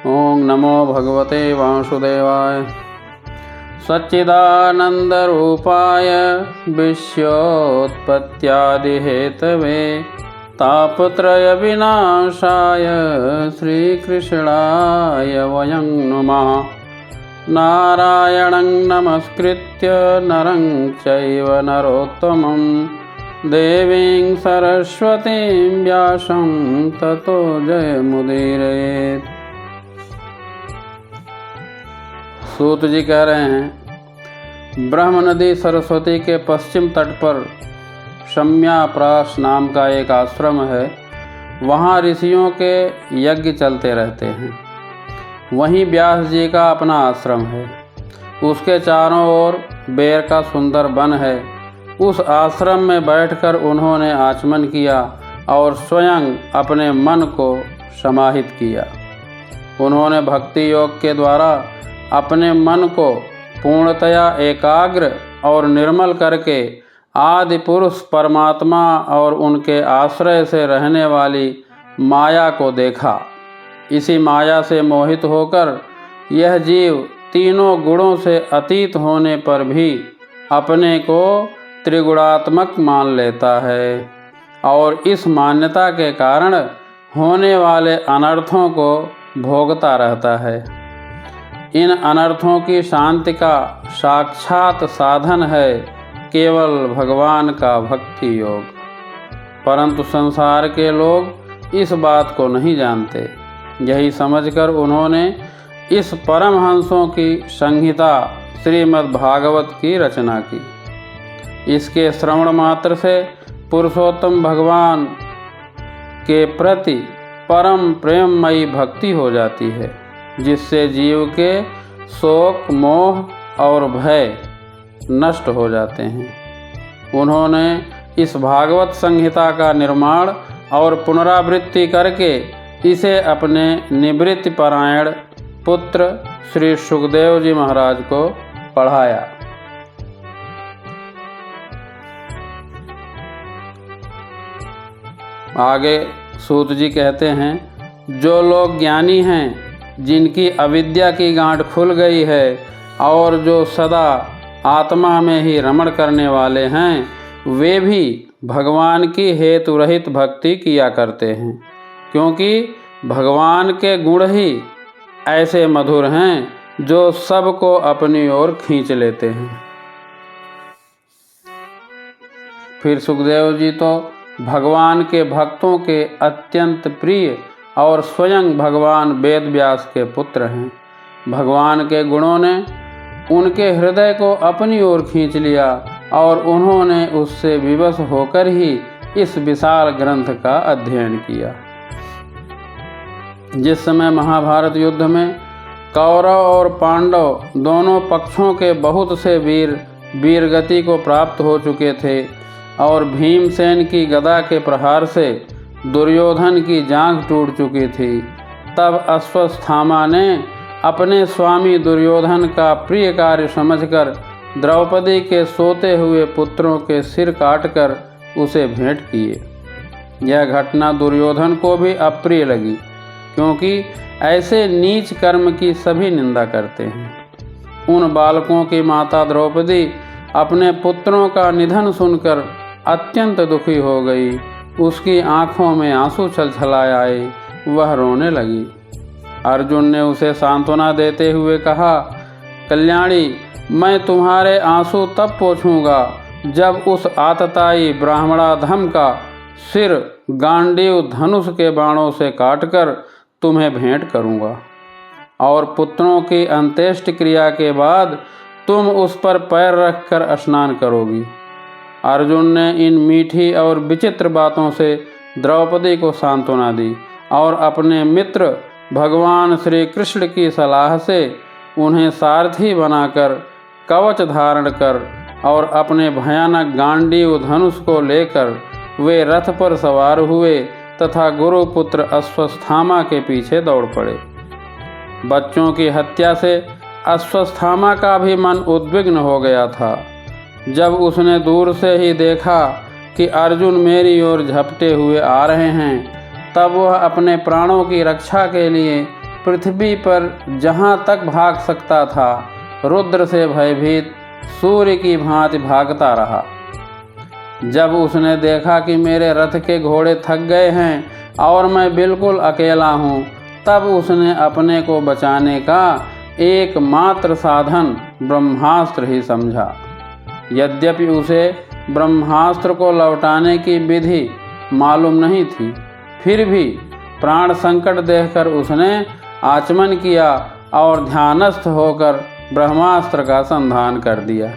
ओं नमो भगवते वासुदेवाय। सच्चिदानन्दरूपाय विश्वोत्पत्त्यादिहेतवे तापत्रयविनाशाय श्रीकृष्णाय वयं नुमः। नारायणं नमस्कृत्य नरं चैव नरोत्तमं देवीं सरस्वतीं व्यासं ततो जयमुदीरयेत्। सूत जी कह रहे हैं, ब्रह्म नदी सरस्वती के पश्चिम तट पर शम्याप्रास नाम का एक आश्रम है। वहाँ ऋषियों के यज्ञ चलते रहते हैं। वहीं व्यास जी का अपना आश्रम है। उसके चारों ओर बेर का सुंदर वन है। उस आश्रम में बैठकर उन्होंने आचमन किया और स्वयं अपने मन को समाहित किया। उन्होंने भक्ति योग के द्वारा अपने मन को पूर्णतया एकाग्र और निर्मल करके आदि पुरुष परमात्मा और उनके आश्रय से रहने वाली माया को देखा। इसी माया से मोहित होकर यह जीव तीनों गुणों से अतीत होने पर भी अपने को त्रिगुणात्मक मान लेता है और इस मान्यता के कारण होने वाले अनर्थों को भोगता रहता है। इन अनर्थों की शांति का साक्षात साधन है केवल भगवान का भक्ति योग। परंतु संसार के लोग इस बात को नहीं जानते। यही समझकर उन्होंने इस परमहंसों की संहिता श्रीमद् भागवत की रचना की। इसके श्रवण मात्र से पुरुषोत्तम भगवान के प्रति परम प्रेममयी भक्ति हो जाती है, जिससे जीव के शोक, मोह और भय नष्ट हो जाते हैं। उन्होंने इस भागवत संहिता का निर्माण और पुनरावृत्ति करके इसे अपने निवृत्ति परायण पुत्र श्री सुखदेव जी महाराज को पढ़ाया। आगे सूत जी कहते हैं, जो लोग ज्ञानी हैं, जिनकी अविद्या की गांठ खुल गई है और जो सदा आत्मा में ही रमण करने वाले हैं, वे भी भगवान की हेतु रहित भक्ति किया करते हैं, क्योंकि भगवान के गुण ही ऐसे मधुर हैं जो सबको अपनी ओर खींच लेते हैं। फिर सुखदेव जी तो भगवान के भक्तों के अत्यंत प्रिय और स्वयं भगवान वेद व्यास के पुत्र हैं। भगवान के गुणों ने उनके हृदय को अपनी ओर खींच लिया और उन्होंने उससे विवश होकर ही इस विशाल ग्रंथ का अध्ययन किया। जिस समय महाभारत युद्ध में कौरव और पांडव दोनों पक्षों के बहुत से वीर वीरगति को प्राप्त हो चुके थे और भीमसेन की गदा के प्रहार से दुर्योधन की जांघ टूट चुकी थी, तब अश्वत्थामा ने अपने स्वामी दुर्योधन का प्रिय कार्य समझकर द्रौपदी के सोते हुए पुत्रों के सिर काटकर उसे भेंट किए। यह घटना दुर्योधन को भी अप्रिय लगी, क्योंकि ऐसे नीच कर्म की सभी निंदा करते हैं। उन बालकों की माता द्रौपदी अपने पुत्रों का निधन सुनकर अत्यंत दुखी हो गई। उसकी आंखों में आंसू छलछलाए आए, वह रोने लगी। अर्जुन ने उसे सांत्वना देते हुए कहा, कल्याणी, मैं तुम्हारे आंसू तब पोंछूंगा जब उस आतताई ब्राह्मणाधम का सिर गांडीव धनुष के बाणों से काटकर तुम्हें भेंट करूंगा, और पुत्रों की अंत्येष्टि क्रिया के बाद तुम उस पर पैर रखकर स्नान करोगी। अर्जुन ने इन मीठी और विचित्र बातों से द्रौपदी को सांत्वना दी और अपने मित्र भगवान श्री कृष्ण की सलाह से उन्हें सारथी बनाकर कवच धारण कर और अपने भयानक गांडीव धनुष को लेकर वे रथ पर सवार हुए तथा गुरुपुत्र अश्वत्थामा के पीछे दौड़ पड़े। बच्चों की हत्या से अश्वत्थामा का भी मन उद्विग्न हो गया था। जब उसने दूर से ही देखा कि अर्जुन मेरी ओर झपटे हुए आ रहे हैं, तब वह अपने प्राणों की रक्षा के लिए पृथ्वी पर जहाँ तक भाग सकता था रुद्र से भयभीत सूर्य की भांति भागता रहा। जब उसने देखा कि मेरे रथ के घोड़े थक गए हैं और मैं बिल्कुल अकेला हूँ, तब उसने अपने को बचाने का एकमात्र साधन ब्रह्मास्त्र ही समझा। यद्यपि उसे ब्रह्मास्त्र को लौटाने की विधि मालूम नहीं थी, फिर भी प्राण संकट देखकर उसने आचमन किया और ध्यानस्थ होकर ब्रह्मास्त्र का संधान कर दिया।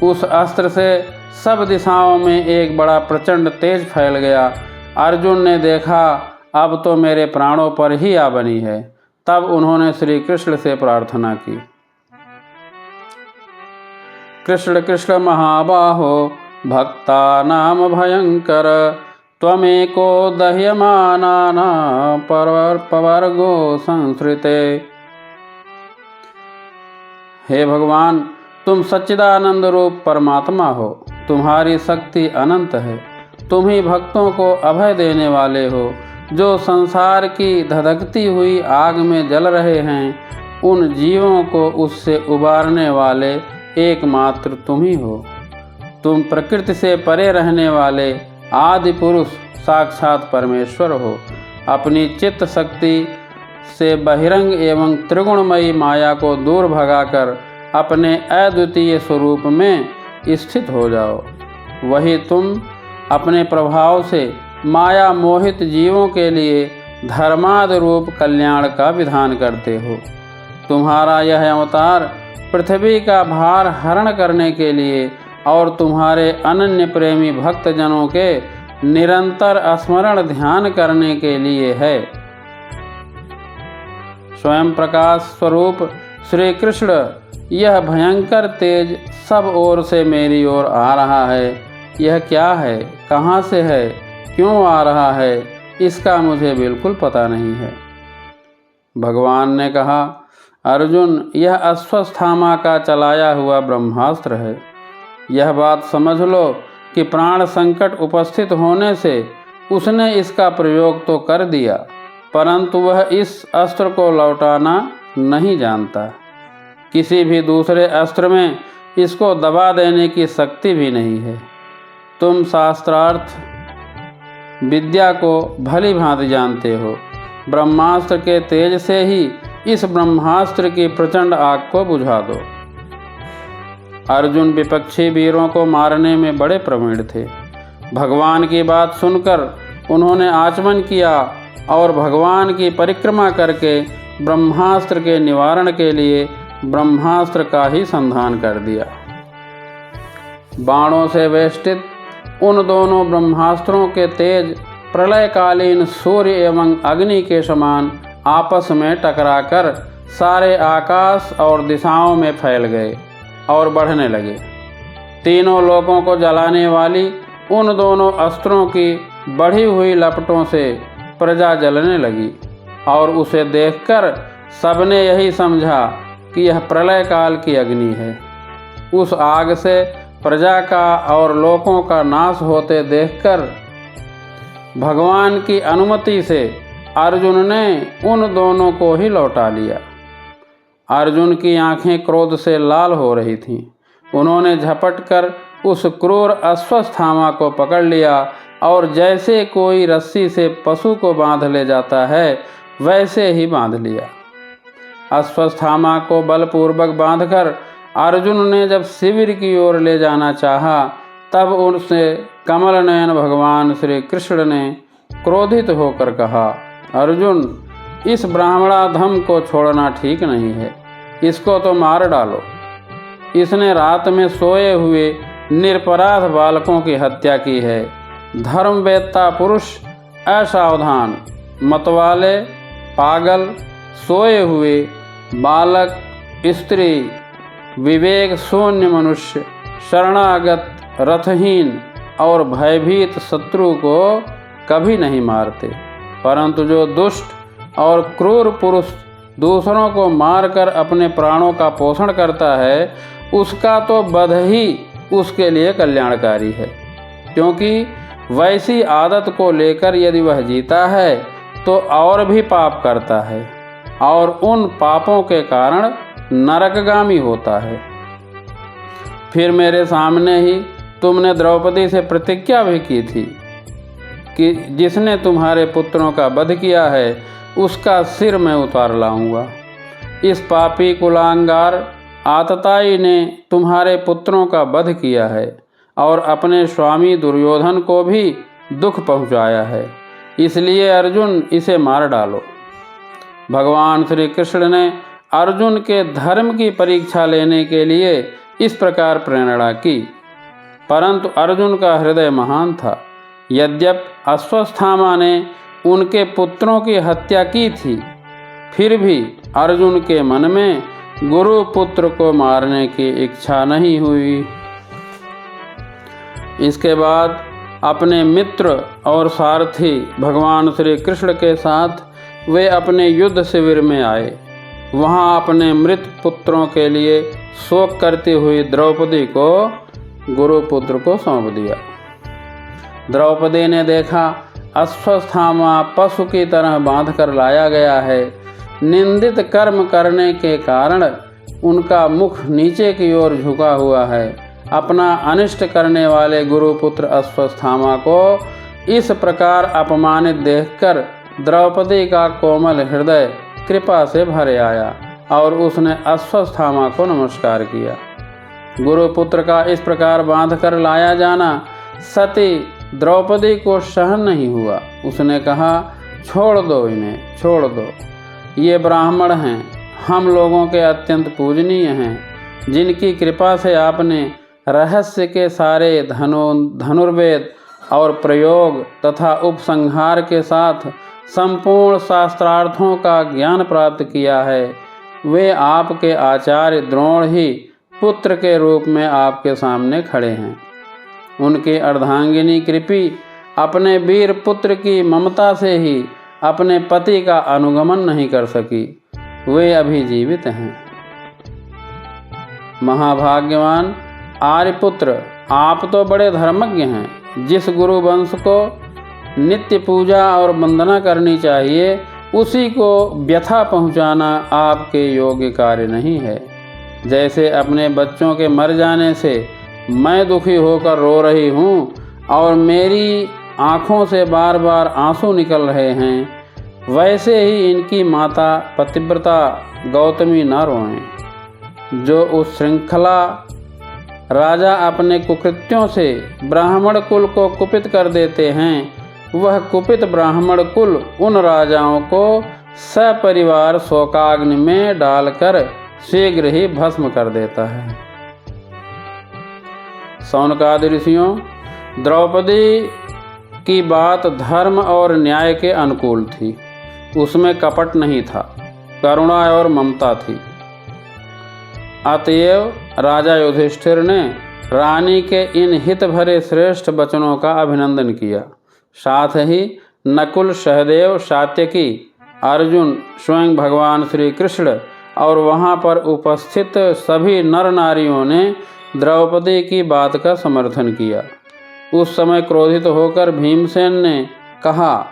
उस अस्त्र से सब दिशाओं में एक बड़ा प्रचंड तेज फैल गया। अर्जुन ने देखा अब तो मेरे प्राणों पर ही आ बनी है। तब उन्होंने श्री कृष्ण से प्रार्थना की, कृष्ण कृष्ण महाबाहो भक्तानां भयंकर त्वमेको दह्यमानानां पवर्गो संसृते। हे भगवान, तुम सच्चिदानंद रूप परमात्मा हो, तुम्हारी शक्ति अनंत है। तुम ही भक्तों को अभय देने वाले हो। जो संसार की धधकती हुई आग में जल रहे हैं, उन जीवों को उससे उबारने वाले एकमात्र तुम ही हो। तुम प्रकृति से परे रहने वाले आदि पुरुष साक्षात परमेश्वर हो। अपनी चित्त शक्ति से बहिरंग एवं त्रिगुणमयी माया को दूर भगाकर अपने अद्वितीय स्वरूप में स्थित हो जाओ। वही तुम अपने प्रभाव से माया मोहित जीवों के लिए धर्मादि रूप कल्याण का विधान करते हो। तुम्हारा यह अवतार पृथ्वी का भार हरण करने के लिए और तुम्हारे अनन्य प्रेमी भक्तजनों के निरंतर स्मरण ध्यान करने के लिए है। स्वयं प्रकाश स्वरूप श्री कृष्ण यह भयंकर तेज सब ओर से मेरी ओर आ रहा है। यह क्या है, कहाँ से है, क्यों आ रहा है, इसका मुझे बिल्कुल पता नहीं है। भगवान ने कहा, अर्जुन, यह अश्वत्थामा का चलाया हुआ ब्रह्मास्त्र है। यह बात समझ लो कि प्राण संकट उपस्थित होने से उसने इसका प्रयोग तो कर दिया, परंतु वह इस अस्त्र को लौटाना नहीं जानता। किसी भी दूसरे अस्त्र में इसको दबा देने की शक्ति भी नहीं है। तुम शास्त्रार्थ विद्या को भली भांति जानते हो। ब्रह्मास्त्र के तेज से ही इस ब्रह्मास्त्र की प्रचंड आग को बुझा दो। अर्जुन विपक्षी वीरों को मारने में बड़े प्रवीण थे। भगवान की बात सुनकर उन्होंने आचमन किया और भगवान की परिक्रमा करके ब्रह्मास्त्र के निवारण के लिए ब्रह्मास्त्र का ही संधान कर दिया। बाणों से वेष्टित उन दोनों ब्रह्मास्त्रों के तेज प्रलयकालीन सूर्य एवं अग्नि के समान आपस में टकराकर सारे आकाश और दिशाओं में फैल गए और बढ़ने लगे। तीनों लोकों को जलाने वाली उन दोनों अस्त्रों की बढ़ी हुई लपटों से प्रजा जलने लगी और उसे देखकर सबने यही समझा कि यह प्रलय काल की अग्नि है। उस आग से प्रजा का और लोकों का नाश होते देखकर भगवान की अनुमति से अर्जुन ने उन दोनों को ही लौटा लिया। अर्जुन की आंखें क्रोध से लाल हो रही थीं। उन्होंने झपटकर उस क्रूर अश्वत्थामा को पकड़ लिया और जैसे कोई रस्सी से पशु को बांध ले जाता है वैसे ही बांध लिया। अश्वत्थामा को बलपूर्वक बांधकर अर्जुन ने जब शिविर की ओर ले जाना चाहा, तब उनसे कमल नयन भगवान श्री कृष्ण ने क्रोधित होकर कहा, अर्जुन, इस ब्राह्मणाधम को छोड़ना ठीक नहीं है, इसको तो मार डालो। इसने रात में सोए हुए निरपराध बालकों की हत्या की है। धर्मवेत्ता पुरुष असावधान, मतवाले, पागल, सोए हुए बालक, स्त्री, विवेक शून्य मनुष्य, शरणागत, रथहीन और भयभीत शत्रु को कभी नहीं मारते, परंतु जो दुष्ट और क्रूर पुरुष दूसरों को मारकर अपने प्राणों का पोषण करता है, उसका तो वध ही उसके लिए कल्याणकारी है। क्योंकि वैसी आदत को लेकर यदि वह जीता है तो और भी पाप करता है। और उन पापों के कारण नरकगामी होता है। फिर मेरे सामने ही तुमने द्रौपदी से प्रतिज्ञा भी की थी कि जिसने तुम्हारे पुत्रों का वध किया है उसका सिर मैं उतार लाऊंगा। इस पापी कुलांगार आतताई ने तुम्हारे पुत्रों का वध किया है और अपने स्वामी दुर्योधन को भी दुख पहुंचाया है, इसलिए अर्जुन इसे मार डालो। भगवान श्री कृष्ण ने अर्जुन के धर्म की परीक्षा लेने के लिए इस प्रकार प्रेरणा की, परंतु अर्जुन का हृदय महान था। यद्यपि अश्वत्थामा ने उनके पुत्रों की हत्या की थी, फिर भी अर्जुन के मन में गुरु पुत्र को मारने की इच्छा नहीं हुई। इसके बाद अपने मित्र और सारथी भगवान श्री कृष्ण के साथ वे अपने युद्ध शिविर में आए। वहाँ अपने मृत पुत्रों के लिए शोक करती हुई द्रौपदी को गुरुपुत्र को सौंप दिया। द्रौपदी ने देखा अश्वत्थामा पशु की तरह बांधकर लाया गया है। निंदित कर्म करने के कारण उनका मुख नीचे की ओर झुका हुआ है। अपना अनिष्ट करने वाले गुरुपुत्र अश्वत्थामा को इस प्रकार अपमानित देखकर द्रौपदी का कोमल हृदय कृपा से भर आया और उसने अश्वत्थामा को नमस्कार किया। गुरुपुत्र का इस प्रकार बांधकर लाया जाना सती द्रौपदी को सहन नहीं हुआ। उसने कहा, छोड़ दो इन्हें, छोड़ दो। ये ब्राह्मण हैं, हम लोगों के अत्यंत पूजनीय हैं, जिनकी कृपा से आपने रहस्य के सारे धनुर्वेद और प्रयोग तथा उपसंहार के साथ संपूर्ण शास्त्रार्थों का ज्ञान प्राप्त किया है। वे आपके आचार्य द्रोण ही पुत्र के रूप में आपके सामने खड़े हैं। उनकी अर्धांगिनी कृपी अपने वीर पुत्र की ममता से ही अपने पति का अनुगमन नहीं कर सकी। वे अभी जीवित हैं। महाभाग्यवान आर्यपुत्र, आप तो बड़े धर्मज्ञ हैं। जिस गुरु वंश को नित्य पूजा और वंदना करनी चाहिए, उसी को व्यथा पहुंचाना आपके योग्य कार्य नहीं है। जैसे अपने बच्चों के मर जाने से मैं दुखी होकर रो रही हूँ और मेरी आँखों से बार बार आंसू निकल रहे हैं, वैसे ही इनकी माता पतिव्रता गौतमी न रोएं। जो उस श्रृंखला राजा अपने कुकृत्यों से ब्राह्मण कुल को कुपित कर देते हैं, वह कुपित ब्राह्मण कुल उन राजाओं को सपरिवार शोकाग्नि में डालकर शीघ्र ही भस्म कर देता है। शौनकादि ऋषियों, द्रौपदी की बात धर्म और न्याय के अनुकूल थी। उसमें कपट नहीं था, करुणा और ममता थी। अतएव राजा युधिष्ठिर ने रानी के इन हित भरे श्रेष्ठ वचनों का अभिनंदन किया। साथ ही नकुल, सहदेव, सात्यकी, अर्जुन, स्वयं भगवान श्री कृष्ण और वहाँ पर उपस्थित सभी नर नारियों ने द्रौपदी की बात का समर्थन किया। उस समय क्रोधित होकर भीमसेन ने कहा,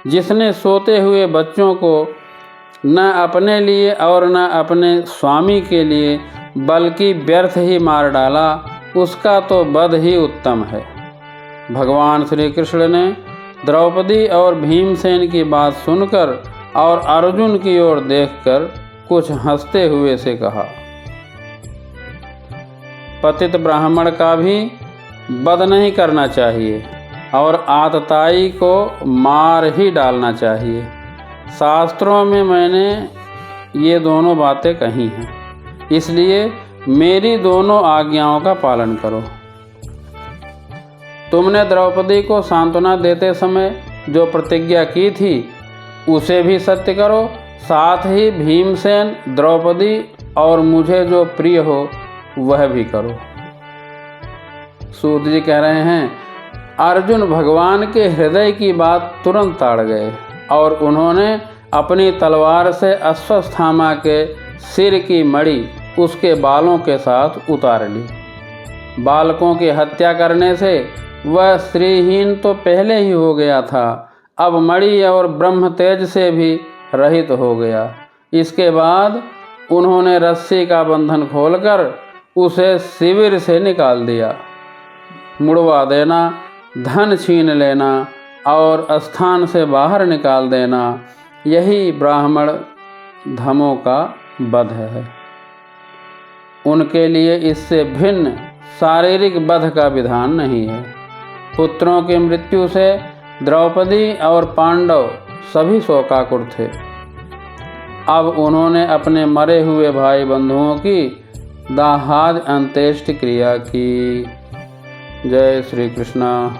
जिसने सोते हुए बच्चों को न अपने लिए और न अपने स्वामी के लिए बल्कि व्यर्थ ही मार डाला, उसका तो वध ही उत्तम है। भगवान श्री कृष्ण ने द्रौपदी और भीमसेन की बात सुनकर और अर्जुन की ओर देखकर कुछ हंसते हुए से कहा, पतित ब्राह्मण का भी वध नहीं करना चाहिए और आतताई को मार ही डालना चाहिए। शास्त्रों में मैंने ये दोनों बातें कही हैं, इसलिए मेरी दोनों आज्ञाओं का पालन करो। तुमने द्रौपदी को सांत्वना देते समय जो प्रतिज्ञा की थी उसे भी सत्य करो, साथ ही भीमसेन, द्रौपदी और मुझे जो प्रिय हो वह भी करो। सूत जी कह रहे हैं, अर्जुन भगवान के हृदय की बात तुरंत ताड़ गए और उन्होंने अपनी तलवार से अश्वत्थामा के सिर की मणि उसके बालों के साथ उतार ली। बालकों की हत्या करने से वह श्रीहीन तो पहले ही हो गया था, अब मणि और ब्रह्म तेज से भी रहित हो गया। इसके बाद उन्होंने रस्सी का बंधन खोलकर उसे शिविर से निकाल दिया। मुड़वा देना, धन छीन लेना और स्थान से बाहर निकाल देना, यही ब्राह्मण धमों का वध है। उनके लिए इससे भिन्न शारीरिक वध का विधान नहीं है। पुत्रों की मृत्यु से द्रौपदी और पांडव सभी शोकाकुल थे। अब उन्होंने अपने मरे हुए भाई बंधुओं की दाहाद अंत्येष्टि क्रिया की। जय श्री कृष्ण।